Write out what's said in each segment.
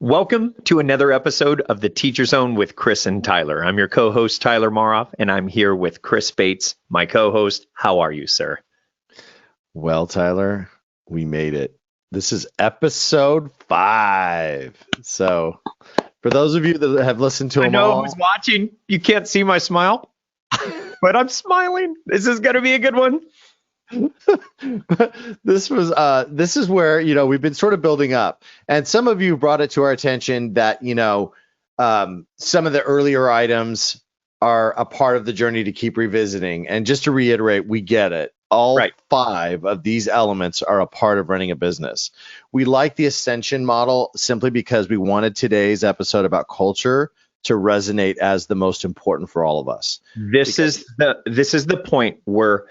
Welcome to another episode of the TeacherZone with Chris and Tyler. I'm your co-host, Tyler Maroff, and I'm here with Chris Bates, my co-host. How are you, sir? Well, Tyler, we made it. This is episode 5. So, for those of you that have listened to I them know all, who's watching. You can't see my smile, but I'm smiling. This is going to be a good one. this is where we've been sort of building up, and some of you brought it to our attention that some of the earlier items are a part of the journey to keep revisiting. And just to reiterate, we get it. All Right. 5 of these elements are a part of running a business. We like the ascension model simply because we wanted today's episode about culture to resonate as the most important for all of us. This is the point where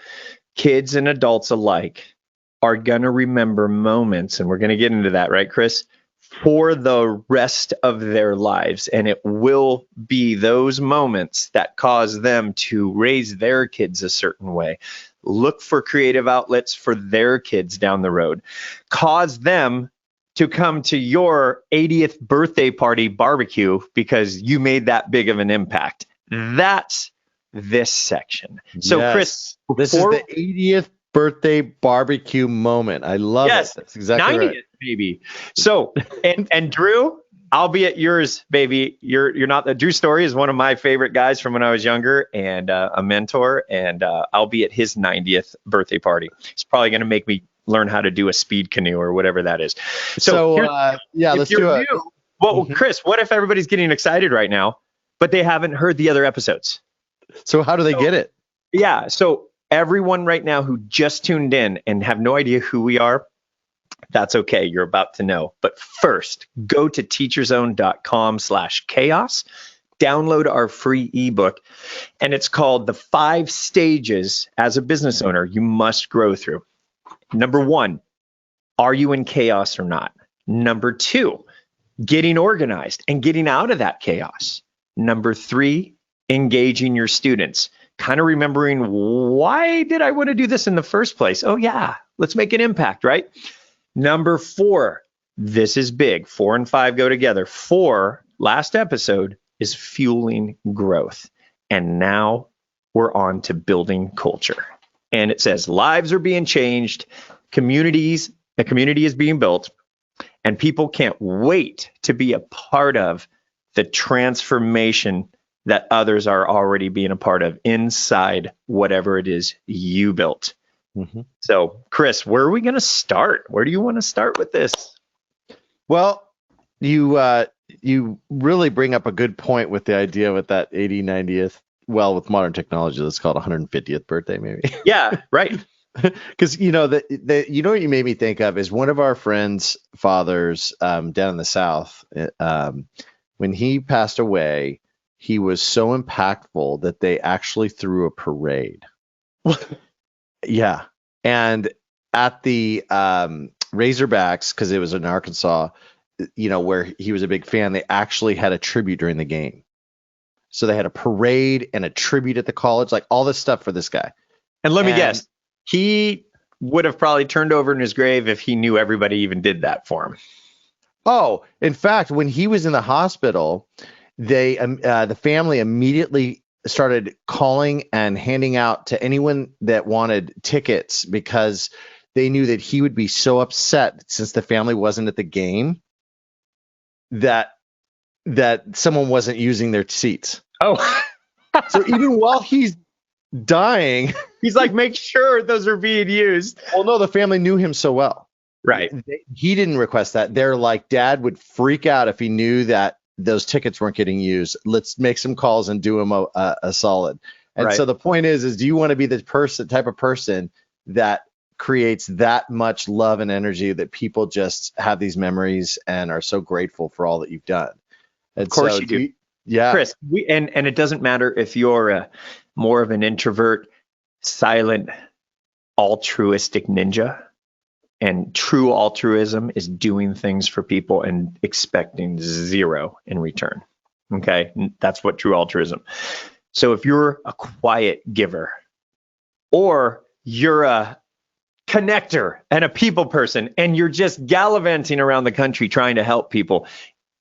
kids and adults alike are going to remember moments, and we're going to get into that, right, Chris, for the rest of their lives. And it will be those moments that cause them to raise their kids a certain way, look for creative outlets for their kids down the road, cause them to come to your 80th birthday party barbecue because you made that big of an impact. That's this section. So, Yes. Chris, This is the 80th birthday barbecue moment. I love it. That's exactly 90th, right. baby. So, and Drew, I'll be at yours, baby. You're not. Drew Story is one of my favorite guys from when I was younger, and a mentor. And I'll be at his 90th birthday party. He's probably going to make me learn how to do a speed canoe or whatever that is. So let's do it. Well, Chris, what if everybody's getting excited right now, but they haven't heard the other episodes? So how do they get it? Yeah. So everyone right now who just tuned in and have no idea who we are, that's okay. You're about to know. But first, go to teacherzone.com/chaos, download our free ebook, and it's called The 5 Stages as a Business Owner You Must Grow Through. Number 1, are you in chaos or not? Number 2, getting organized and getting out of that chaos. Number 3, engaging your students, kind of remembering, why did I want to do this in the first place? Oh yeah, let's make an impact, right? Number 4, this is big. 4 and 5 go together. 4, last episode, is fueling growth. And now we're on to building culture. And it says lives are being changed, a community is being built, and people can't wait to be a part of the transformation that others are already being a part of inside whatever it is you built. Mm-hmm. So, Chris, where are we going to start? Where do you want to start with this? Well, you really bring up a good point with the idea with that 80, 90th. Well, with modern technology, let's call it 150th birthday, maybe. Yeah, right. Because what you made me think of is one of our friends' fathers down in the South. When he passed away, he was so impactful that they actually threw a parade. Yeah. And at the Razorbacks, because it was in Arkansas, where he was a big fan, they actually had a tribute during the game. So they had a parade and a tribute at the college, like all this stuff for this guy. And let me guess, he would have probably turned over in his grave if he knew everybody even did that for him. Oh, in fact, when he was in the hospital, the family immediately started calling and handing out to anyone that wanted tickets because they knew that he would be so upset since the family wasn't at the game that someone wasn't using their seats. Oh, so even while he's dying, he's like, make sure those are being used. Well, no, the family knew him so well. Right. He didn't request that. They're like, Dad would freak out if he knew that those tickets weren't getting used. Let's make some calls and do him a solid. And so the point is do you want to be the type of person that creates that much love and energy that people just have these memories and are so grateful for all that you've done? And of course you do. Yeah. Chris, and it doesn't matter if you're more of an introvert, silent, altruistic ninja. And true altruism is doing things for people and expecting 0 in return. Okay. That's what true altruism. So if you're a quiet giver or you're a connector and a people person and you're just gallivanting around the country trying to help people,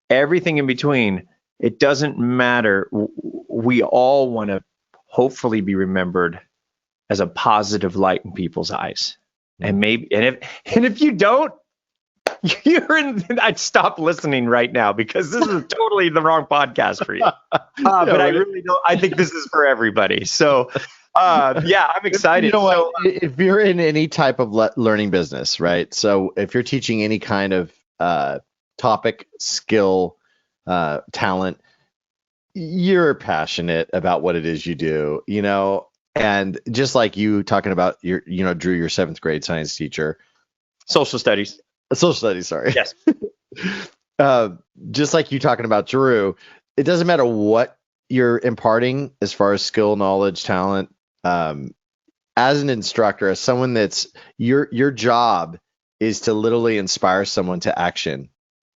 everything in between. It doesn't matter. We all want to hopefully be remembered as a positive light in people's eyes. And maybe, and if you don't, I'd stop listening right now, because this is totally the wrong podcast for you. But I really don't. I think this is for everybody. So, yeah, I'm excited. You know what? If you're in any type of learning business, right? So if you're teaching any kind of topic, skill, talent, you're passionate about what it is you do, you know, and just like you talking about Drew, your 7th grade science teacher, social studies, sorry. Yes. Just like you talking about Drew, it doesn't matter what you're imparting as far as skill, knowledge, talent. As an instructor, as someone that's your job is to literally inspire someone to action,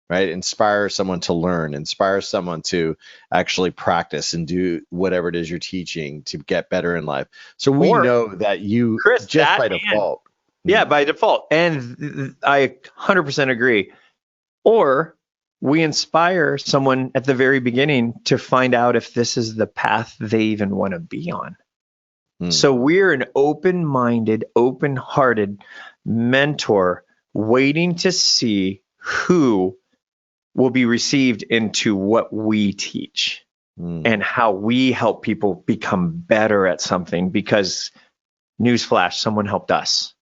right? Inspire someone to learn, inspire someone to actually practice and do whatever it is you're teaching to get better in life. So we know that you, Chris, just by default. Yeah, by default. And I 100% agree. Or we inspire someone at the very beginning to find out if this is the path they even want to be on. So we're an open-minded, open-hearted mentor waiting to see who will be received into what we teach and how we help people become better at something, because newsflash, someone helped us.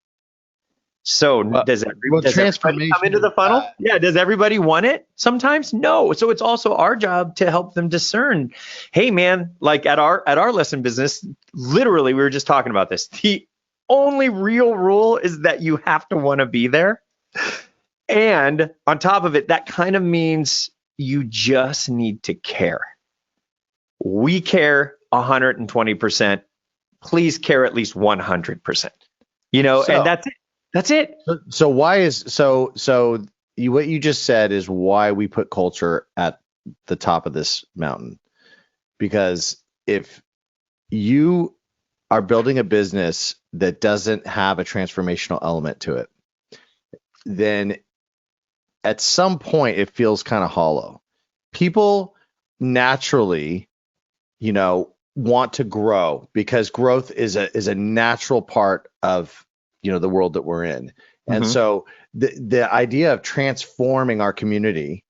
So does everybody come into the funnel? Yeah. Does everybody want it? Sometimes no. So it's also our job to help them discern. Hey man, like at our lesson business, literally, we were just talking about this. The only real rule is that you have to want to be there. And on top of it, that kind of means you just need to care. We care 120%. Please care at least 100%. And that's it. That's it. So why is what you just said is why we put culture at the top of this mountain. Because if you are building a business that doesn't have a transformational element to it, then at some point it feels kind of hollow. People naturally, want to grow, because growth is a natural part of the world that we're in. And so the idea of transforming our community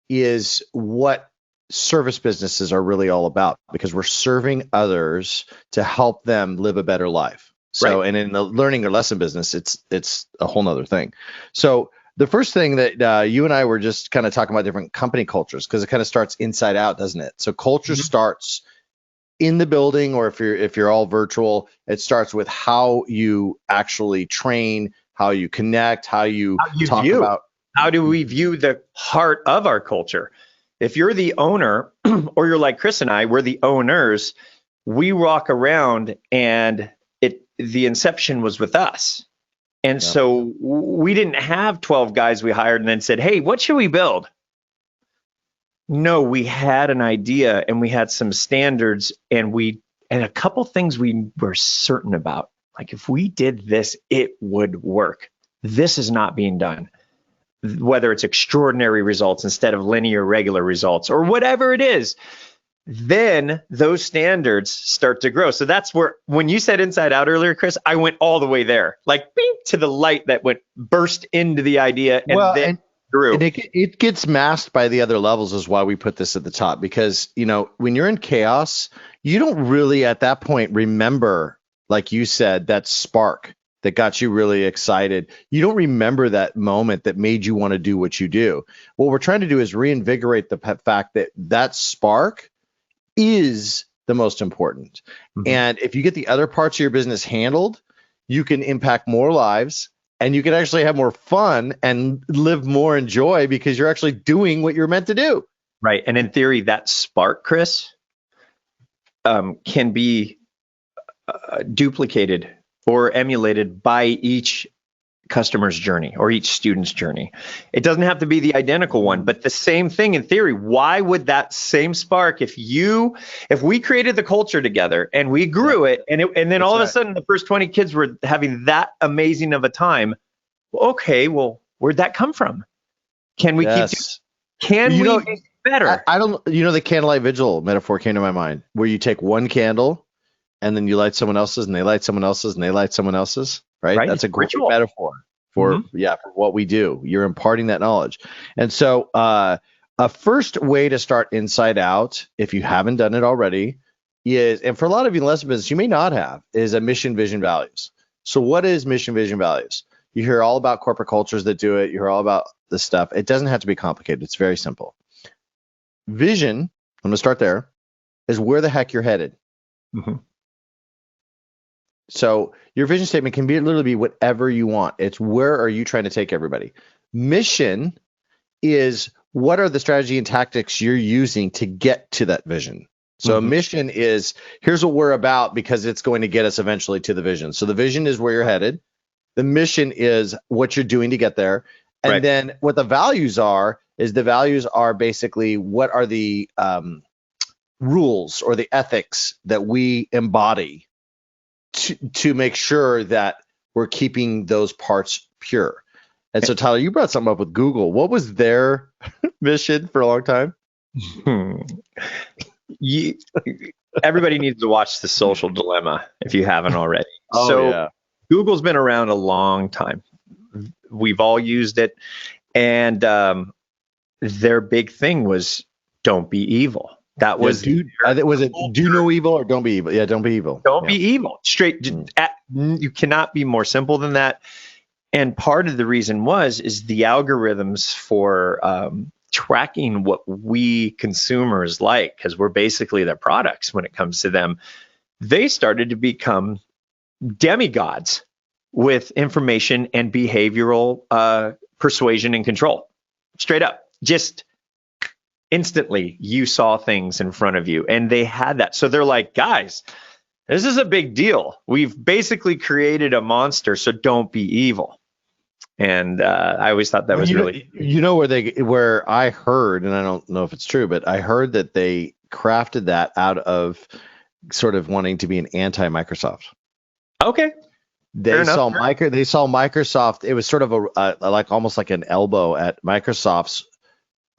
is what service businesses are really all about, because we're serving others to help them live a better life. So, right. And in the learning or lesson business, it's a whole nother thing. So the first thing that you and I were just kind of talking about different company cultures, because it kind of starts inside out, doesn't it? So culture starts in the building, or if you're all virtual, it starts with how you actually train, how you connect, how you talk about. How do we view the heart of our culture? If you're the owner, or you're like Chris and I, we're the owners, we walk around and the inception was with us. And so we didn't have 12 guys we hired and then said, hey, what should we build? No, we had an idea and we had some standards, and a couple things we were certain about. Like, if we did this, it would work. This is not being done. Whether it's extraordinary results instead of linear regular results, or whatever it is, then those standards start to grow. So that's where, when you said inside out earlier, Chris, I went all the way there, like bing, to the light that went burst into the idea and grew. And it gets masked by the other levels, is why we put this at the top, because when you're in chaos, you don't really at that point remember, like you said, that spark that got you really excited. You don't remember that moment that made you want to do what you do. What we're trying to do is reinvigorate the fact that spark is the most important. And if you get the other parts of your business handled, you can impact more lives, and you can actually have more fun and live more in joy, because you're actually doing what you're meant to do. Right. And in theory, that spark, Chris, can be duplicated or emulated by each customer's journey or each student's journey. It doesn't have to be the identical one, but the same thing in theory. Why would that same spark, if we created the culture together and we grew it, and then all of a sudden the first 20 kids were having that amazing of a time, okay, well, where'd that come from? Can we keep doing? Can You we know, make it better? I don't, the candlelight vigil metaphor came to my mind, where you take one candle and then you light someone else's, and they light someone else's, and they light someone else's, right? Right? That's It's a great ritual. metaphor for, Mhm. for what we do. You're imparting that knowledge. And so, a first way to start inside out, if you haven't done it already, is, and for a lot of you in lesson business, you may not have, is a mission, vision, values. So what is mission, vision, values? You hear all about corporate cultures that do it. You hear all about this stuff. It doesn't have to be complicated. It's very simple. Vision, I'm going to start there, is where the heck you're headed. Mhm. So your vision statement can literally be whatever you want. It's where are you trying to take everybody? Mission is what are the strategy and tactics you're using to get to that vision. So a Mhm. mission is here's what we're about because it's going to get us eventually to the vision. So the vision is where you're headed. The mission is what you're doing to get there. And Right. then what the values are is the values are basically what are the rules or the ethics that we embody to make sure that we're keeping those parts pure. And so, Tyler, you brought something up with Google. What was their mission for a long time? Hmm. You, everybody needs to watch The Social Dilemma if you haven't already. So Google's been around a long time. We've all used it, and their big thing was don't be evil. That was was it do no evil or don't be evil? Yeah, don't be evil. Don't be evil. Straight. You cannot be more simple than that. And part of the reason is the algorithms for tracking what we consumers like, because we're basically their products when it comes to them. They started to become demigods with information and behavioral persuasion and control. Straight up, just instantly you saw things in front of you, and they had that. So they're like, guys, this is a big deal. We've basically created a monster, so don't be evil. And I always thought that was really, where I heard, and I don't know if it's true, but I heard that they crafted that out of sort of wanting to be an anti-Microsoft. Okay. They saw Microsoft. It was sort of a like almost like an elbow at Microsoft's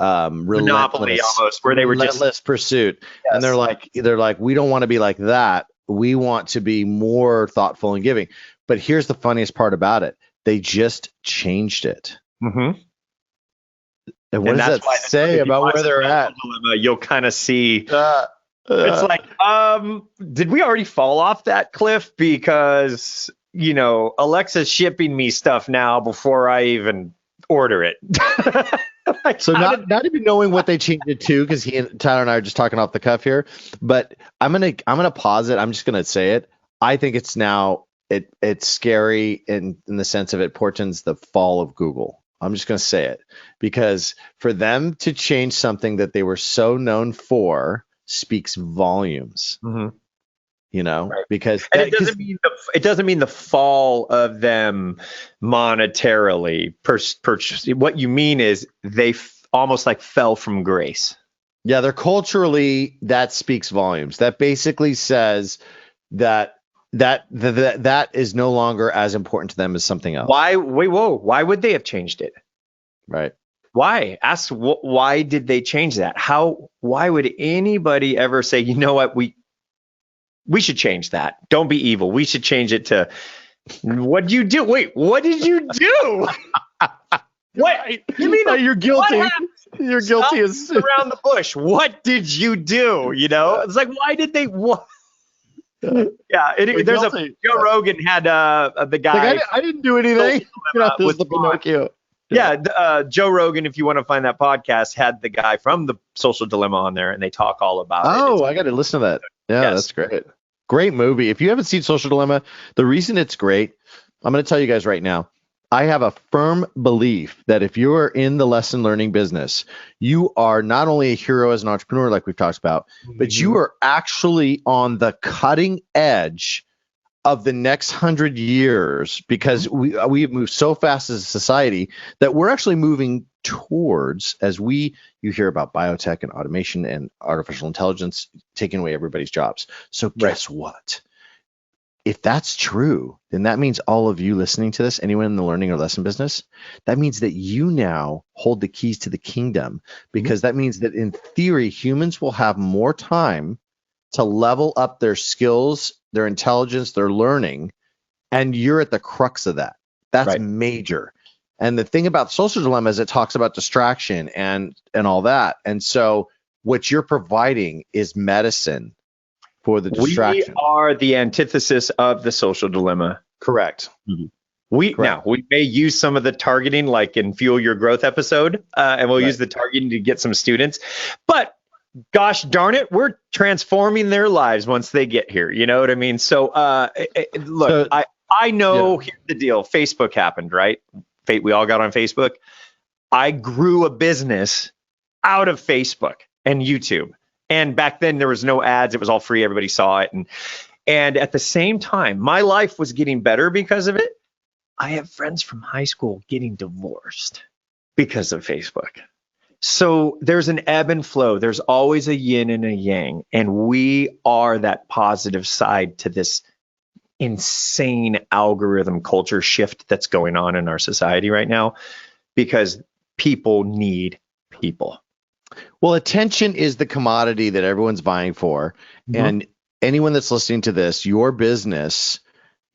monopoly almost, where they were relentless pursuit. Yes. And they're like, we don't want to be like that. We want to be more thoughtful and giving. But here's the funniest part about it. They just changed it. Mm-hmm. And what does that say about where they're at? Dilemma, you'll kind of see. It's like, did we already fall off that cliff? Because, Alexa's shipping me stuff now before I even order it. So not even knowing what they changed it to, because Tyler and I are just talking off the cuff here. But I'm gonna pause it. I'm just gonna say it. I think it's now it's scary in the sense of it portends the fall of Google. I'm just gonna say it, because for them to change something that they were so known for speaks volumes. Mm-hmm. Right. Because it doesn't mean the fall of them monetarily. What you mean is they almost like fell from grace. Yeah, they're culturally, that speaks volumes. That basically says that is no longer as important to them as something else. Why would they have changed it? Right. Why? Ask why did they change that? Why would anybody ever say, you know what, we should change that. Don't be evil. We should change it to, what did you do? Wait, what did you do? What? You mean you're guilty? You're guilty as around the bush. What did you do? It's like, why did they? What? Yeah, there's Joe Rogan had the guy. Like, I didn't do anything. With the Pinocchio. Yeah, Joe Rogan, if you want to find that podcast, had the guy from the Social Dilemma on there, and they talk all about it. Oh, I got to listen to that. Yeah, yes. That's great. Great movie. If you haven't seen Social Dilemma, the reason it's great, I'm going to tell you guys right now. I have a firm belief that if you are in the lesson learning business, you are not only a hero as an entrepreneur, like we've talked about, but you are actually on the cutting edge of the next 100 years, because we move so fast as a society that we're actually moving towards, you hear about biotech and automation and artificial intelligence taking away everybody's jobs. So guess what? if that's true, then that means all of you listening to this, anyone in the learning or lesson business, that means that you now hold the keys to the kingdom, because that means that in theory, humans will have more time to level up their skills, their intelligence, their learning, and you're at the crux of that. That's Right. major. And the thing about social dilemma is it talks about distraction and all that. And so what you're providing is medicine for the We distraction. are the antithesis of the social dilemma. Correct. Now we may use some of the targeting, like in Fuel Your Growth episode, and we'll use the targeting to get some students. But gosh darn it, we're transforming their lives once they get here. You know what I mean? So look, I know here's the deal. Facebook happened, right? We all got on Facebook. I grew a business out of Facebook and YouTube. And back then there was no ads. It was all free. Everybody saw it. And at the same time, my life was getting better because of it. I have friends from high school getting divorced because of Facebook. So there's an ebb and flow. There's always a yin and a yang. And we are that positive side to this insane algorithm culture shift that's going on in our society right now, because people need people. Well, attention is the commodity that everyone's vying for. And anyone that's listening to this, your business,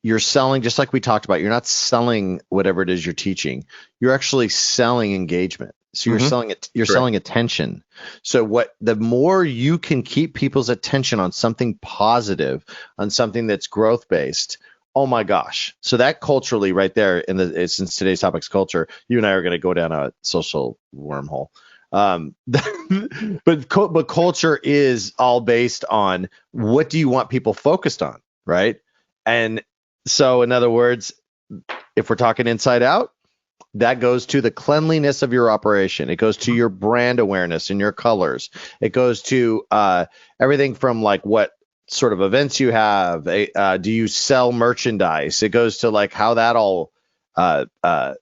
you're selling, just like we talked about, you're not selling whatever it is you're teaching. You're actually selling engagement. So you're selling it, you're selling attention. So the more you can keep people's attention on something positive, on something that's growth based, oh my gosh. So that culturally right there, since today's topic's culture, you and I are going to go down a social wormhole. But culture is all based on what do you want people focused on, right? And so in other words, if we're talking inside out, that goes to the cleanliness of your operation. It goes to your brand awareness and your colors. It goes to everything from like what sort of events you have. Do you sell merchandise? It goes to like how that all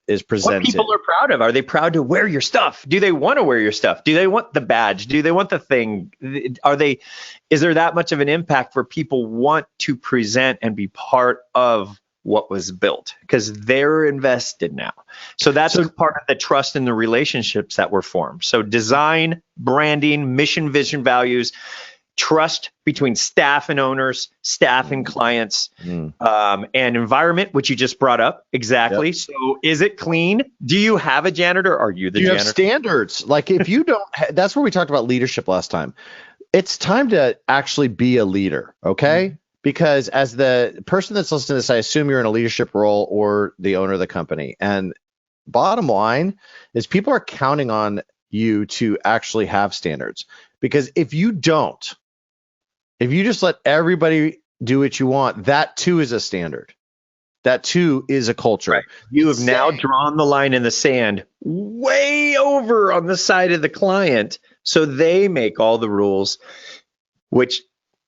is presented. What people are proud of. Are they proud to wear your stuff? Do they want to wear your stuff? Do they want the badge? Do they want the thing? Is there that much of an impact where people want to present and be part of what was built because they're invested now? So that's part of the trust in the relationships that were formed. So design, branding, mission, vision, values, trust between staff and owners, staff and clients, and environment, which you just brought up. Exactly. Yep. So is it clean? Do you have a janitor? Are you the janitor? Do you have standards? Like if you don't, that's where we talked about leadership last time. It's time to actually be a leader. Okay. Because as the person that's listening to this, I assume you're in a leadership role or the owner of the company. And bottom line is people are counting on you to actually have standards. Because if you don't, if you just let everybody do what you want, that too is a standard. That too is a culture. Right. You have now drawn the line in the sand way over on the side of the client. So they make all the rules, which,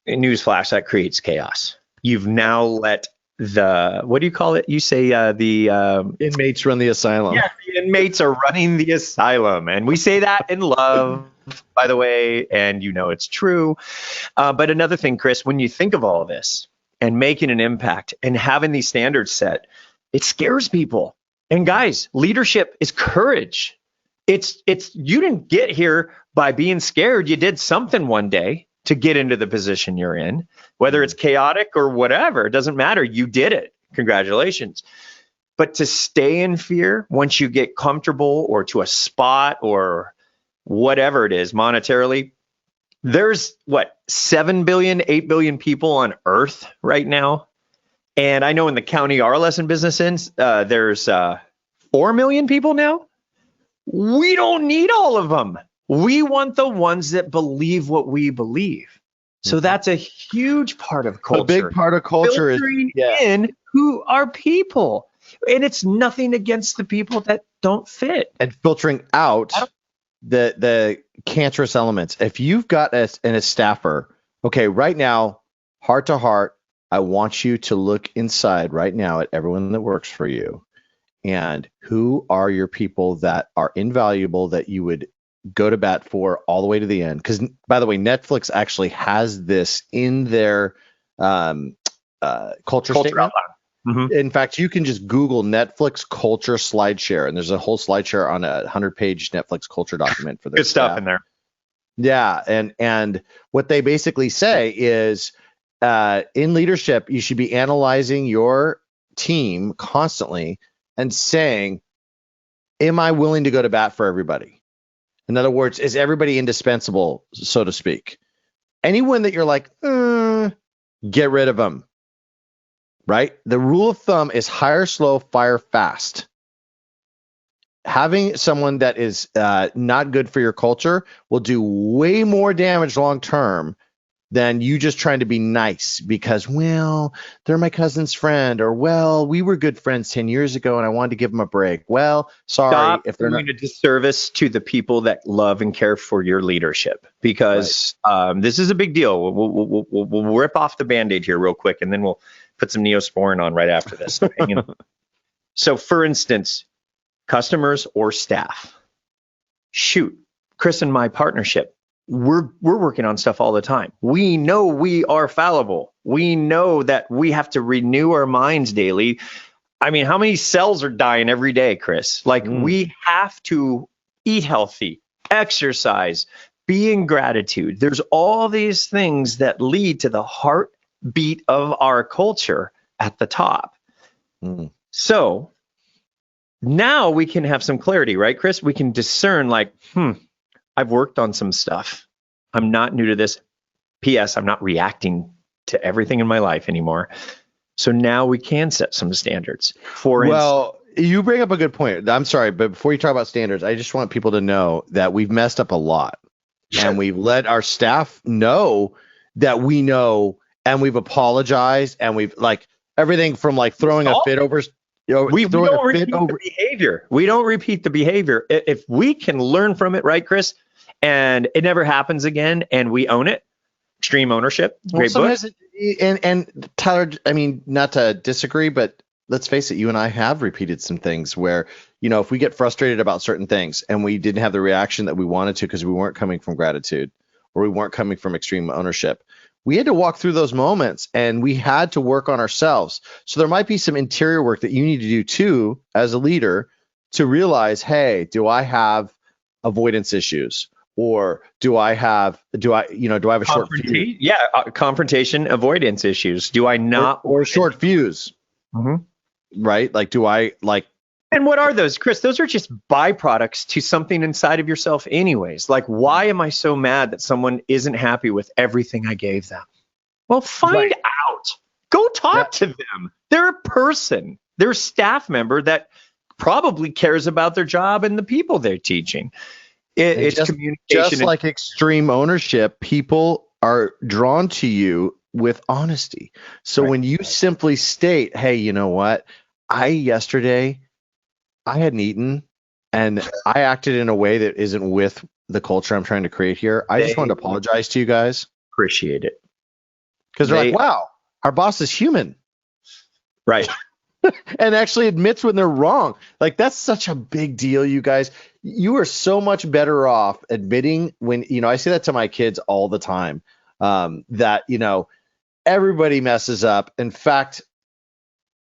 newsflash, that creates chaos. You've now let what do you call it? You say the inmates run the asylum. Yeah, the inmates are running the asylum. And we say that in love, by the way, and you know it's true. But another thing, Chris, when you think of all of this and making an impact and having these standards set, it scares people. And guys, leadership is courage. It's you didn't get here by being scared. You did something one day to get into the position you're in, whether it's chaotic or whatever, it doesn't matter. You did it. Congratulations. But to stay in fear once you get comfortable or to a spot or whatever it is monetarily, there's 7 billion, 8 billion people on earth right now. And I know in the county our lesson business ends, there's 4 million people now. We don't need all of them. We want the ones that believe what we believe. So that's a huge part of culture. A big part of culture filtering in who are people. And it's nothing against the people that don't fit. And filtering out the cancerous elements. If you've got a staffer, okay, right now, heart to heart, I want you to look inside right now at everyone that works for you. And who are your people that are invaluable that you would go to bat for all the way to the end? Because, by the way, Netflix actually has this in their culture Culture statement. outline. In fact, you can just Google Netflix culture slide share, and there's a whole slide share on a 100-page Netflix culture document for their Good stuff staff. in there. Yeah, and what they basically say is, in leadership, you should be analyzing your team constantly and saying, "Am I willing to go to bat for everybody?" In other words, is everybody indispensable, so to speak? Anyone that you're like, get rid of them. Right? The rule of thumb is hire slow, fire fast. Having someone that is not good for your culture will do way more damage long term than you just trying to be nice because, well, they're my cousin's friend, or, well, we were good friends 10 years ago and I wanted to give them a break. Well, sorry. Stop if they're doing not a disservice to the people that love and care for your leadership, because this is a big deal. We'll rip off the Band-Aid here real quick, and then we'll put some Neosporin on right after this. So, for instance, customers or staff. Shoot, Chris and my partnership, we're working on stuff all the time. We know we are fallible. We know that we have to renew our minds daily. I mean, how many cells are dying every day, Chris? Like, we have to eat healthy, exercise, be in gratitude. There's all these things that lead to the heartbeat of our culture at the top. So now we can have some clarity, right, Chris? We can discern, like, I've worked on some stuff. I'm not new to this. P.S. I'm not reacting to everything in my life anymore. So now we can set some standards. Well, you bring up a good point. I'm sorry, but before you talk about standards, I just want people to know that we've messed up a lot. And we've let our staff know that we know, and we've apologized, and we've, like, everything from, like, throwing a fit over. We don't repeat the behavior. We don't repeat the behavior. If we can learn from it, right, Chris, and it never happens again, and we own it, extreme ownership, great book. And Tyler, I mean, not to disagree, but let's face it, you and I have repeated some things where, if we get frustrated about certain things and we didn't have the reaction that we wanted to because we weren't coming from gratitude or we weren't coming from extreme ownership, we had to walk through those moments and we had to work on ourselves. So there might be some interior work that you need to do too, as a leader, to realize, hey, do I have avoidance issues? Or do I have a short fuse? Yeah, confrontation avoidance issues. Do I not or short fuse? Right? Like, do I like? And what are those, Chris? Those are just byproducts to something inside of yourself anyways. Like, why am I so mad that someone isn't happy with everything I gave them? Well, find out. Go talk to them. They're a person. They're a staff member that probably cares about their job and the people they're teaching. It's communication. Just like extreme ownership, people are drawn to you with honesty. So when you simply state, hey, you know what? Yesterday I hadn't eaten and I acted in a way that isn't with the culture I'm trying to create here. I just wanted to apologize to you guys. Appreciate it. Because they're like, wow, our boss is human. Right. And actually admits when they're wrong. Like, that's such a big deal, you guys. You are so much better off admitting when, I say that to my kids all the time, that, everybody messes up. In fact,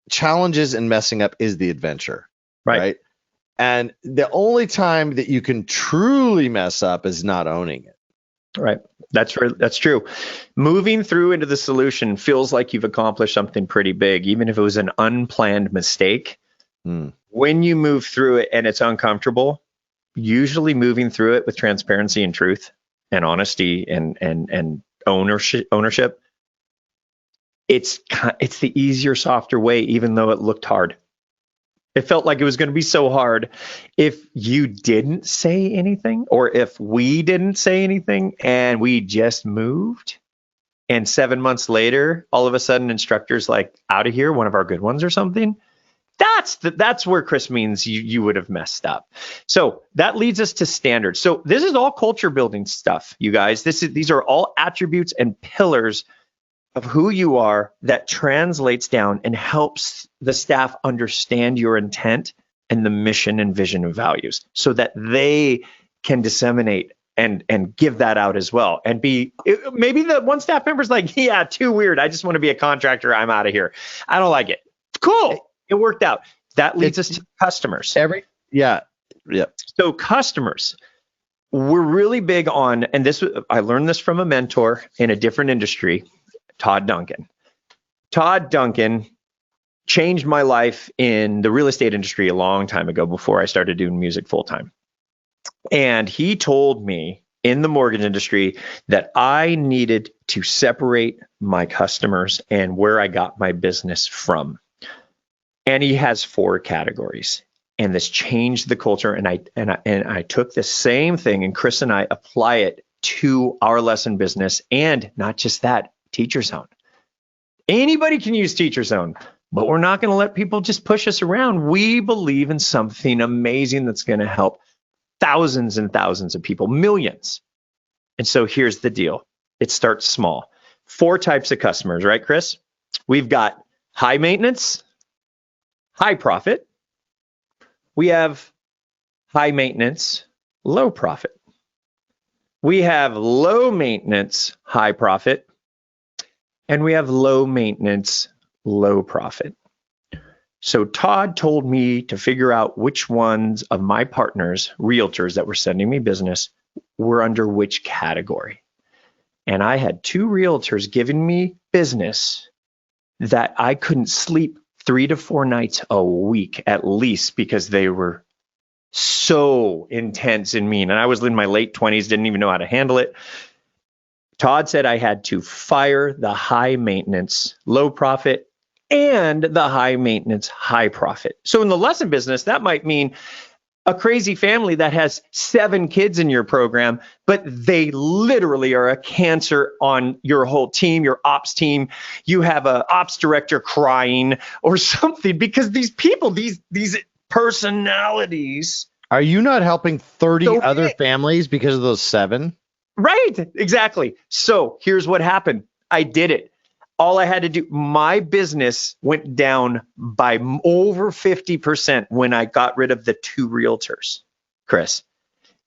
challenges and messing up is the adventure. Right. And the only time that you can truly mess up is not owning it. Right. That's true. Moving through into the solution feels like you've accomplished something pretty big, even if it was an unplanned mistake. When you move through it and it's uncomfortable, usually moving through it with transparency and truth and honesty and ownership, it's the easier, softer way, even though it looked hard. It felt like it was going to be so hard if you didn't say anything, or if we didn't say anything and we just moved. And 7 months later, all of a sudden, instructors like, out of here, one of our good ones or something. That's where Chris means you would have messed up. So that leads us to standards. So this is all culture building stuff, you guys. These are all attributes and pillars of who you are that translates down and helps the staff understand your intent and the mission and vision and values so that they can disseminate and give that out as well. And maybe the one staff member's like, yeah, too weird. I just want to be a contractor. I'm out of here. I don't like it. Cool. It worked out. That leads us to customers. Yeah. So customers, we're really big on, and I learned this from a mentor in a different industry, Todd Duncan. Todd Duncan changed my life in the real estate industry a long time ago before I started doing music full time. And he told me in the mortgage industry that I needed to separate my customers and where I got my business from. And he has 4 categories. And this changed the culture. And I took the same thing, and Chris and I apply it to our lesson business, and not just that, TeacherZone. Anybody can use TeacherZone, but we're not going to let people just push us around. We believe in something amazing that's going to help thousands and thousands of people, millions. And so here's the deal. It starts small. 4 types of customers, right, Chris? We've got high maintenance, high profit. We have high maintenance, low profit. We have low maintenance, high profit. And we have low maintenance, low profit. So Todd told me to figure out which ones of my partners, realtors that were sending me business, were under which category. And I had 2 realtors giving me business that I couldn't sleep 3 to 4 nights a week at least, because they were so intense and mean. And I was in my late 20s, didn't even know how to handle it. Todd said I had to fire the high maintenance, low profit, and the high maintenance, high profit. So in the lesson business, that might mean a crazy family that has 7 kids in your program, but they literally are a cancer on your whole team, your ops team. You have an ops director crying or something, because these people, these personalities. Are you not helping 30 other families because of those 7? Right, exactly. So here's what happened. I did it. All I had to do, my business went down by over 50% when I got rid of the 2 realtors, Chris.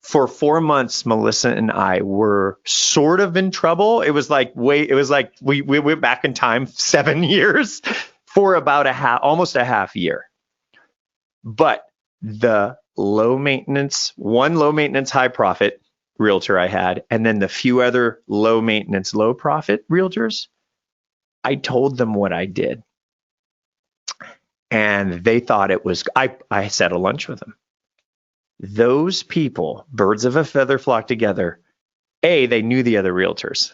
For 4 months, Melissa and I were sort of in trouble. It was like we went back in time 7 years for about almost a half year. But the low maintenance, high profit realtor I had, and then the few other low maintenance, low profit realtors, I told them what I did. And they thought it was, I sat at lunch with them. Those people, birds of a feather flock together. They knew the other realtors.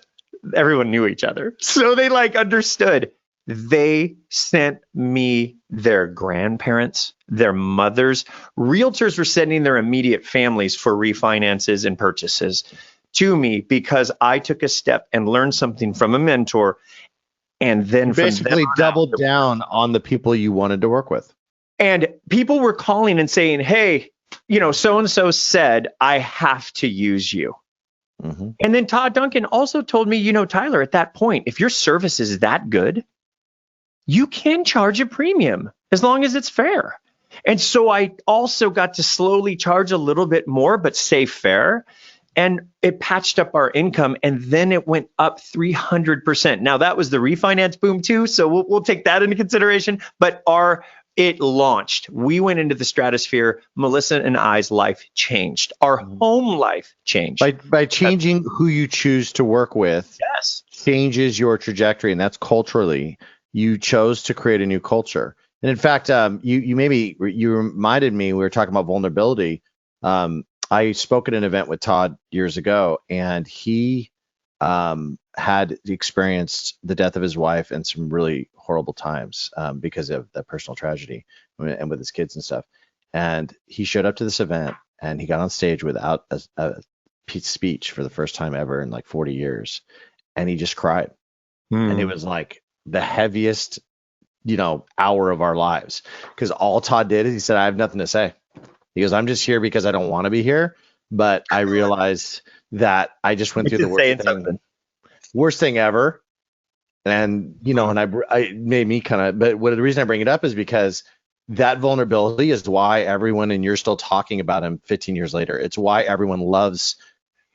Everyone knew each other. So they understood. They sent me their grandparents, their mothers. Realtors were sending their immediate families for refinances and purchases to me because I took a step and learned something from a mentor. And then you basically doubled down on the people you wanted to work with. And people were calling and saying, hey, so-and-so said, I have to use you. Mm-hmm. And then Todd Duncan also told me, Tyler, at that point, if your service is that good, you can charge a premium as long as it's fair. And so I also got to slowly charge a little bit more, but stay fair. And it patched up our income, and then it went up 300%. Now, that was the refinance boom too, so we'll take that into consideration. But it launched. We went into the stratosphere. Melissa and I's life changed. Our home life changed. By changing who you choose to work with, yes, changes your trajectory, and that's culturally. You chose to create a new culture. And in fact, you reminded me, we were talking about vulnerability. I spoke at an event with Todd years ago, and he had experienced the death of his wife and some really horrible times because of that personal tragedy and with his kids and stuff. And he showed up to this event, and he got on stage without a speech for the first time ever in 40 years. And he just cried. And it was the heaviest, hour of our lives, because all Todd did is he said, I have nothing to say. He goes, I'm just here because I don't want to be here, but I realized that I just went through the worst thing ever. And, and I made me but the reason I bring it up is because that vulnerability is why everyone, and you're still talking about him 15 years later. It's why everyone loves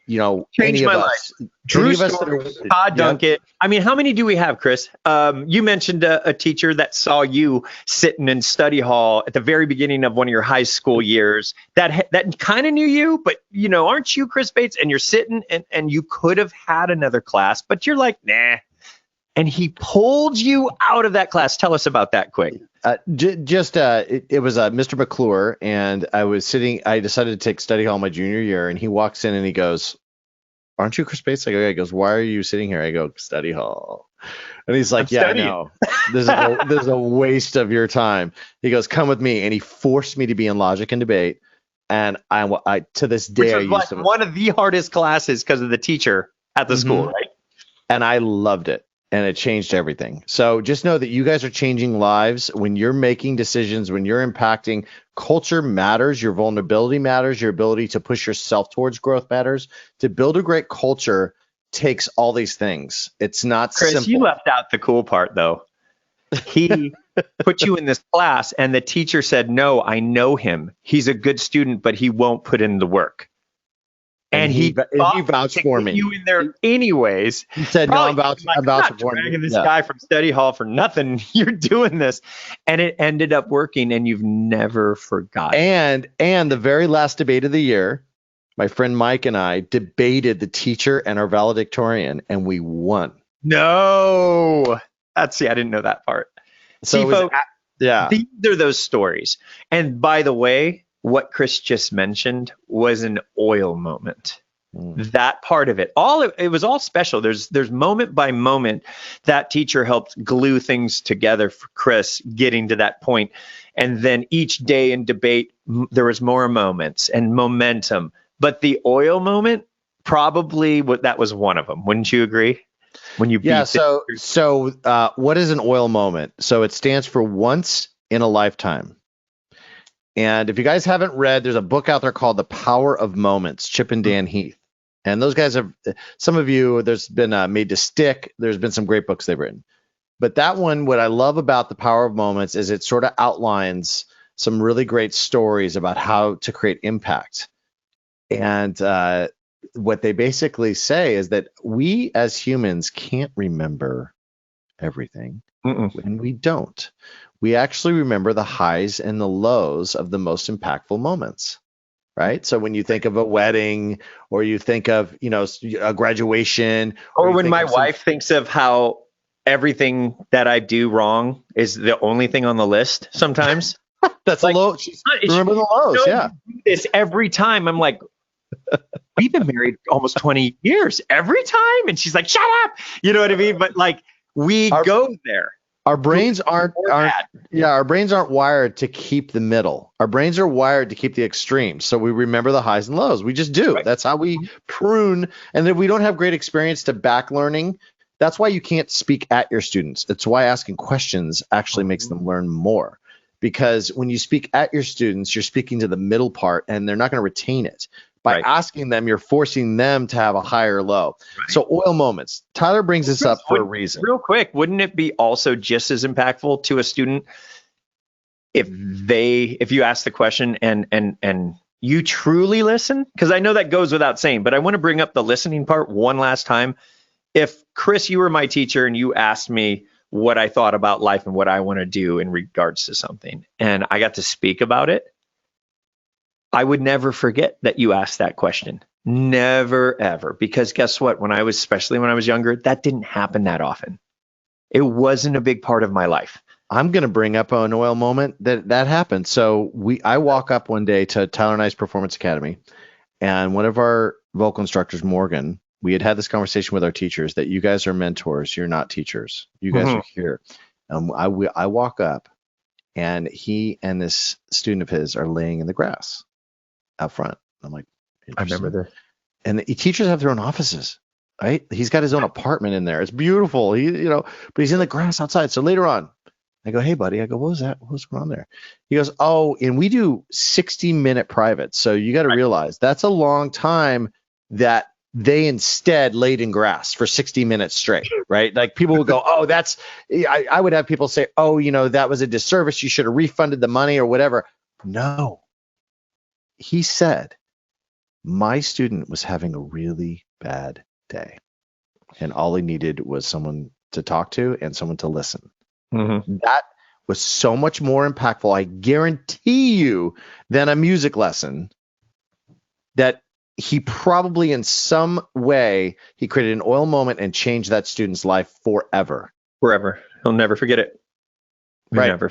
Changed any of my us, life. Drew any of us that Storms, are, Todd yep. Dunkett. I mean, how many do we have, Chris? You mentioned a teacher that saw you sitting in study hall at the very beginning of one of your high school years that kind of knew you, but aren't you Chris Bates? And you're sitting and you could have had another class, but you're like, nah. And he pulled you out of that class. Tell us about that quick. It was Mr. McClure, and I decided to take study hall my junior year, and he walks in and he goes, "Aren't you Chris Bates?" I go, yeah. He goes, "Why are you sitting here?" I go, "Study hall." And he's like, "Yeah, I know. This is a waste of your time." He goes, "Come with me." And he forced me to be in logic and debate. And I to this day, Which was one of the hardest classes because of the teacher at the school, right? And I loved it. And it changed everything. So just know that you guys are changing lives when you're making decisions, when you're impacting. Culture matters. Your vulnerability matters. Your ability to push yourself towards growth matters. To build a great culture takes all these things. It's not Chris, simple. you left out the cool part, though. He put you in this class, and the teacher said, "No, I know him. He's a good student, but he won't put in the work." And he vouched for me. You in there anyways. He said, "No, I'm vouching for dragging you." this guy from study hall for nothing. You're doing this, and it ended up working, and you've never forgotten. And the very last debate of the year, my friend Mike and I debated the teacher and our valedictorian, and we won. No, I didn't know that part. So folks, these are those stories. And by the way, what Chris just mentioned was an oil moment. That part of it, it was all special. There's moment by moment that teacher helped glue things together for Chris getting to that point. And then each day in debate, there was more moments and momentum. But the oil moment, probably that was one of them. Wouldn't you agree? When you So what is an oil moment? So it stands for once in a lifetime. And if you guys haven't read, there's a book out there called The Power of Moments, Chip and Dan Heath. And those guys some of you, there's been Made to Stick. There's been some great books they've written. But that one, what I love about The Power of Moments is it sort of outlines some really great stories about how to create impact. And what they basically say is that we as humans can't remember everything. And we don't. We actually remember the highs and the lows of the most impactful moments, right? So when you think of a wedding, or you think of, a graduation, or when my wife thinks of how everything that I do wrong is the only thing on the list sometimes. That's like, a low. Remember the lows, yeah. This every time. I'm like, we've been married almost 20 years every time. And she's like, shut up. You know what I mean? But like, we go there. Our brains aren't wired to keep the middle. Our brains are wired to keep the extremes. So we remember the highs and lows. We just do. Right. That's how we prune. And if we don't have great experience to back learning, that's why you can't speak at your students. It's why asking questions actually makes them learn more. Because when you speak at your students, you're speaking to the middle part, and they're not going to retain it. By asking them, you're forcing them to have a higher low. Right. So oil moments. Tyler brings this up for a reason. Real quick, wouldn't it be also just as impactful to a student if you ask the question and you truly listen? Because I know that goes without saying, but I want to bring up the listening part one last time. If Chris, you were my teacher and you asked me what I thought about life and what I want to do in regards to something, and I got to speak about it, I would never forget that you asked that question. Never, ever. Because guess what? Especially when I was younger, that didn't happen that often. It wasn't a big part of my life. I'm going to bring up an oil moment that happened. So I walk up one day to Tyler and I's Performance Academy, and one of our vocal instructors, Morgan, we had this conversation with our teachers that you guys are mentors. You're not teachers. You guys are here. I walk up, and he and this student of his are laying in the grass out front. I'm like, I remember this. And the teachers have their own offices, right? He's got his own apartment in there. It's beautiful. But he's in the grass outside. So later on, I go, hey buddy, what was that? What's going on there? He goes, oh, and we do 60-minute privates. So you got to realize that's a long time that they instead laid in grass for 60 minutes straight, right? Like people would go, oh, I would have people say, oh, that was a disservice. You should have refunded the money or whatever. No. He said, my student was having a really bad day, and all he needed was someone to talk to and someone to listen. Mm-hmm. That was so much more impactful, I guarantee you, than a music lesson that he probably in some way he created an oil moment and changed that student's life forever. Forever. He'll never forget it. Right. Never.